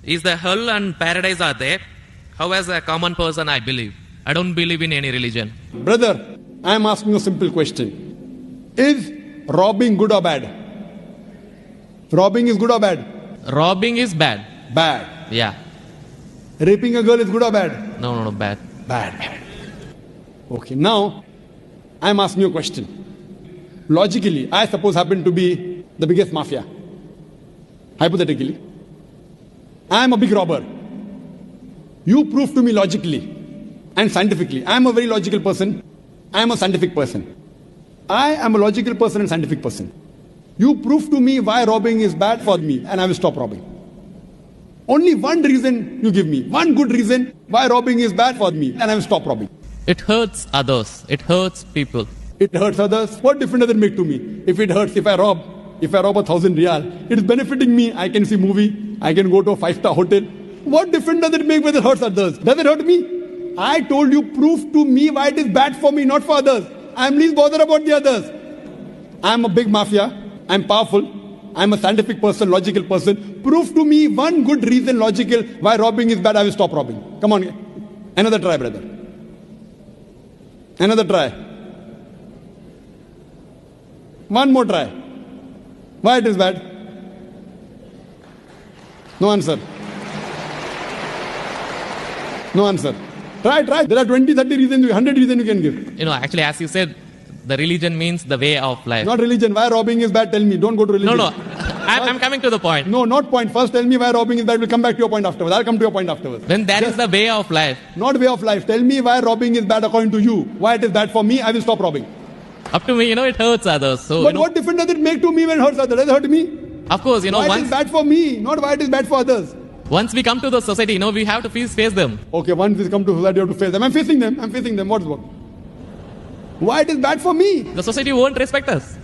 is the hell and paradise are there? How as a common person I believe. I don't believe in any religion. Brother, I am asking a simple question. Is robbing good or bad? Robbing is good or bad? Robbing is bad. Bad. Yeah. Raping a girl is good or bad? No, bad. Bad. Okay, now I am asking you a question. Logically, I suppose happen to be the biggest mafia. Hypothetically. I am a big robber. You prove to me logically and scientifically. I am a very logical person. I am a scientific person. I am a logical person and scientific person. You prove to me why robbing is bad for me and I will stop robbing. Only one reason you give me. One good reason why robbing is bad for me and I will stop robbing. It hurts others. It hurts people. It hurts others. What difference does it make to me? If it hurts, if I rob 1,000 riyal, it is benefiting me. I can see movie. I can go to a 5-star hotel. What difference does it make whether it hurts others? Does it hurt me? I told you, prove to me why it is bad for me, not for others. I am least bothered about the others. I am a big mafia. I am powerful. I am a scientific person, logical person. Prove to me one good reason, logical, why robbing is bad. I will stop robbing. Come on. Another try, brother. Another try. One more try. Why it is bad? No answer. No answer. Try. There are 20, 30 reasons, 100 reasons you can give. Actually, as you said, the religion means the way of life. Not religion. Why robbing is bad? Tell me. Don't go to religion. No. I'm coming to the point. No, not point. First tell me why robbing is bad. We'll come back to your point afterwards. I'll come to your point afterwards. Then that is the way of life. Not way of life. Tell me why robbing is bad according to you. Why it is bad for me, I will stop robbing. Up to me, it hurts others. So, but what difference does it make to me when it hurts others? Does it hurt me? Of course, why it is bad for me, not why it is bad for others. Once we come to the society, we have to face them. Okay, once we come to society, you have to face them. I'm facing them. What's what? Why it is bad for me? The society won't respect us.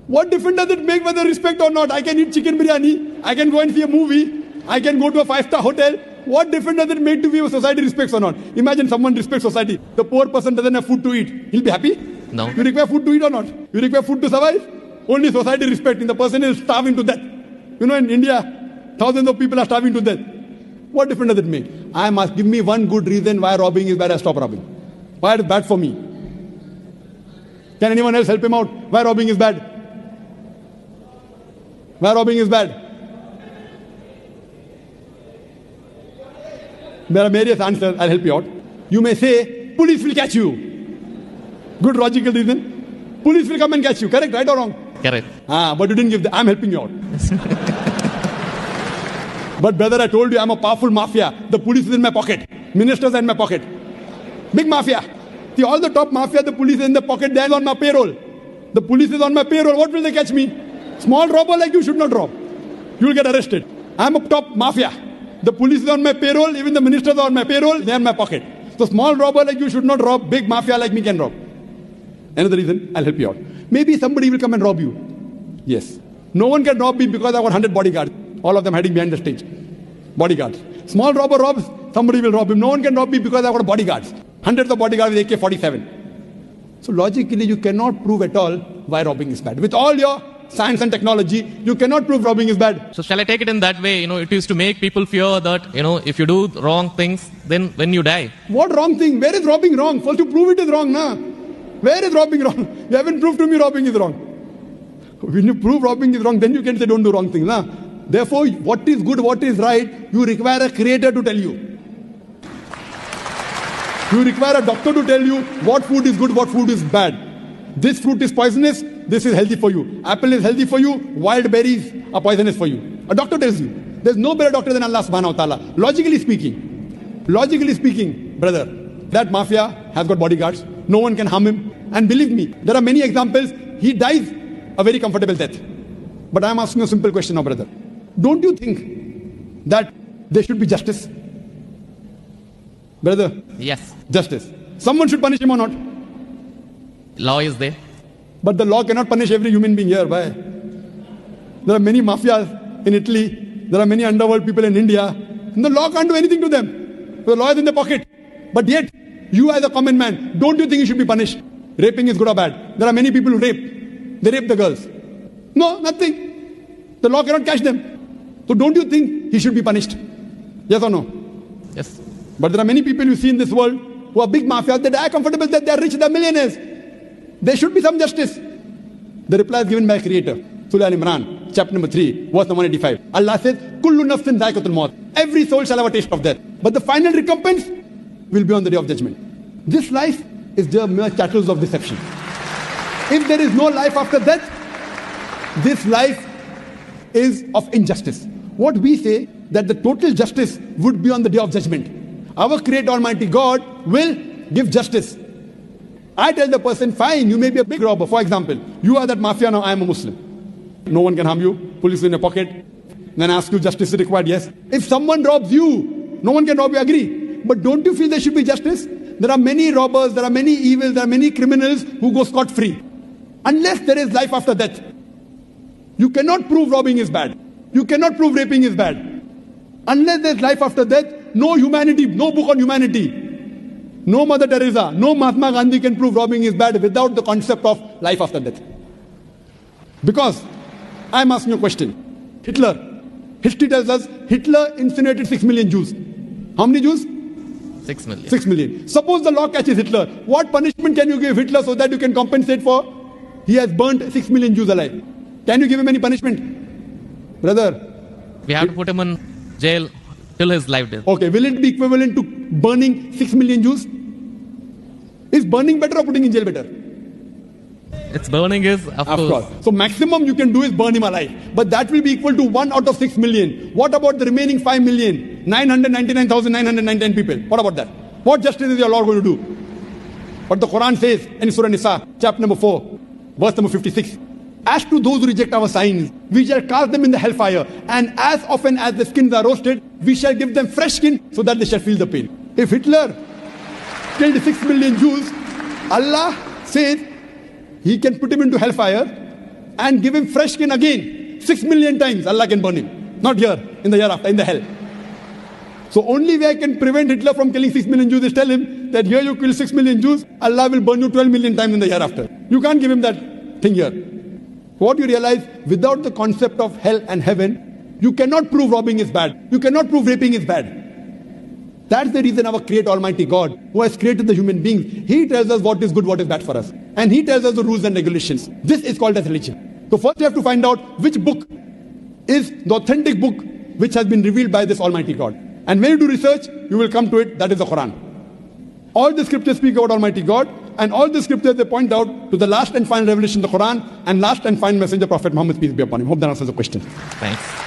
What difference does it make whether respect or not? I can eat chicken biryani. I can go and see a movie. I can go to a 5-star hotel. What difference does it make to me if society respects or not? Imagine someone respects society. The poor person doesn't have food to eat. He'll be happy? No. You require food to eat or not? You require food to survive? Only society respecting. The person is starving to death. In India, thousands of people are starving to death. What difference does it make? I must give me one good reason why robbing is bad. I stop robbing. Why it is bad for me? Can anyone else help him out? Why robbing is bad? Why robbing is bad? There are various answers. I'll help you out. You may say, police will catch you. Good logical reason. Police will come and catch you. Correct, right or wrong? Correct. But you didn't give I'm helping you out. But brother, I told you I'm a powerful mafia. The police is in my pocket. Ministers are in my pocket. Big mafia. See, all the top mafia, the police is in the pocket. They're on my payroll. The police is on my payroll. What will they catch me? Small robber like you should not rob. You will get arrested. I'm a top mafia. The police is on my payroll. Even the ministers are on my payroll. They're in my pocket. So small robber like you should not rob. Big mafia like me can rob. Another reason, I'll help you out. Maybe somebody will come and rob you. Yes. No one can rob me because I got 100 bodyguards. All of them hiding behind the stage. Bodyguards. Small robber robs, somebody will rob him. No one can rob me because I got bodyguards. Hundreds of bodyguards with AK-47. So logically, you cannot prove at all why robbing is bad. With all your science and technology, you cannot prove robbing is bad. So shall I take it in that way? It is to make people fear that, if you do wrong things, then when you die. What wrong thing? Where is robbing wrong? First you prove it is wrong, na? Where is robbing wrong? You haven't proved to me robbing is wrong. When you prove robbing is wrong, then you can say don't do wrong things, na? Therefore, what is good, what is right, you require a creator to tell you. You require a doctor to tell you what food is good, what food is bad. This fruit is poisonous, this is healthy for you. Apple is healthy for you, wild berries are poisonous for you. A doctor tells you. There's no better doctor than Allah subhanahu wa ta'ala. Logically speaking, brother, that mafia has got bodyguards. No one can harm him. And believe me, there are many examples. He dies a very comfortable death. But I'm asking a simple question now, brother. Don't you think that there should be justice? Brother? Yes. Justice. Someone should punish him or not? Law is there. But the law cannot punish every human being here. Why? There are many mafias in Italy. There are many underworld people in India. And the law can't do anything to them. The law is in their pocket. But yet, you as a common man, don't you think you should be punished? Raping is good or bad? There are many people who rape. They rape the girls. No, nothing. The law cannot catch them. So don't you think he should be punished? Yes or no? Yes. But there are many people you see in this world who are big mafias. They die comfortable, that they are rich, they are millionaires. There should be some justice. The reply is given by Creator. Surah Al-Imran, chapter number 3, verse number 185. Allah says, Kullu nafsin dhaikatul maut. Every soul shall have a taste of death. But the final recompense will be on the day of judgment. This life is the mere chattels of deception. If there is no life after death, this life is of injustice. What we say, that the total justice would be on the day of judgment. Our great Almighty God will give justice. I tell the person, fine, you may be a big robber. For example, you are that mafia, now I am a Muslim. No one can harm you. Police is in your pocket. Then ask you, justice is required. Yes. If someone robs you, no one can rob you. Agree. But don't you feel there should be justice? There are many robbers, there are many evils, there are many criminals who go scot-free. Unless there is life after death. You cannot prove robbing is bad. You cannot prove raping is bad. Unless there is life after death, no humanity, no book on humanity, no Mother Teresa, no Mahatma Gandhi can prove robbing is bad without the concept of life after death. Because I am asking you a question. Hitler. History tells us Hitler incinerated 6 million Jews. How many Jews? 6 million. 6 million. Suppose the law catches Hitler. What punishment can you give Hitler so that you can compensate for? He has burnt 6 million Jews alive. Can you give him any punishment? Brother. We have to put him in jail till his life death. Okay, will it be equivalent to burning 6 million Jews? Is burning better or putting in jail better? It's burning is, of course. So maximum you can do is burn him alive. But that will be equal to 1 out of 6 million. What about the remaining 5 million? 999,999 people. What about that? What justice is your Lord going to do? What the Quran says in Surah Nisa, chapter number 4, verse number 56. As to those who reject our signs, we shall cast them in the hellfire. And as often as the skins are roasted, we shall give them fresh skin so that they shall feel the pain. If Hitler killed 6 million Jews, Allah says He can put him into hellfire and give him fresh skin again. 6 million times Allah can burn him. Not here, in the hereafter, in the hell. So only way I can prevent Hitler from killing 6 million Jews is tell him that here you kill 6 million Jews, Allah will burn you 12 million times in the hereafter. You can't give him that thing here. What you realize, without the concept of hell and heaven, you cannot prove robbing is bad. You cannot prove raping is bad. That's the reason our Creator Almighty God, who has created the human beings, He tells us what is good, what is bad for us. And He tells us the rules and regulations. This is called as religion. So first you have to find out which book is the authentic book which has been revealed by this Almighty God. And when you do research, you will come to it, that is the Quran. All the scriptures speak about Almighty God, and all the scriptures they point out to the last and final revelation, the Quran, and last and final messenger, Prophet Muhammad, peace be upon him. Hope that answers the question. Thanks.